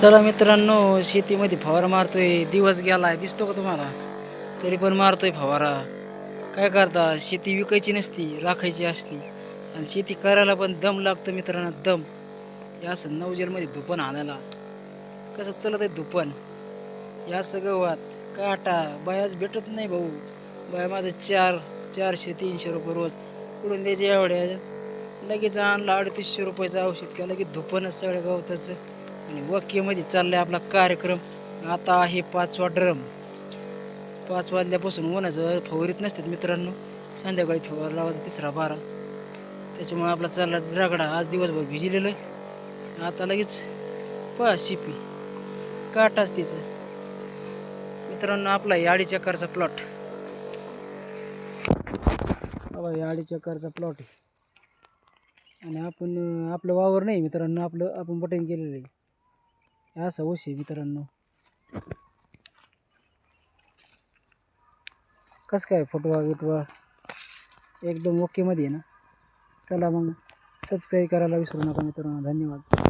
चला मित्रांनो, शेतीमध्ये फवारा मारतोय. दिवस गेलाय दिसतो का तुम्हाला? तरी पण मारतोय फवारा. काय करता, शेती विकायची नसती, राखायची असती. आणि शेती करायला पण दम लागतो मित्रांनो, दम. हे असं नवजेलमध्ये धुपण आणायला कसं चलत आहे धुपण. हे असं गवत काटा बायाच भेटत नाही भाऊ. बाया माझं 400-300 रुपये रोज कुठून द्यायचे एवढ्या. लगेच आणलं 3800 रुपयाचं औषध का लगेच धुपणच सगळ्या गवताचं. आणि वाक्यमध्ये चाललाय आपला कार्यक्रम. आता आहे 5वा ड्रम. 5 वाजल्यापासून उन्हाचं फवारीत नसतात मित्रांनो. संध्याकाळी फवारा लावायचा 3रा 12. त्याच्यामुळे आपला चालला रगडा. आज दिवसभर भिजलेलं आहे. आता लगेच शिपी काटाच तिचं. मित्रांनो आपला 2.5 एकरचा प्लॉट. बाबा 2.5 एकरचा प्लॉट आहे. आणि आपण आपलं वावर नाही मित्रांनो, आपण बटन केलेलं आहे. असा ऊस आहे मित्रांनो. कसं काय फुटवा गिटवा एकदम ओके मध्ये आहे ना. चला मग सबस्क्राईब करायला विसरू नका मित्रांनो. धन्यवाद.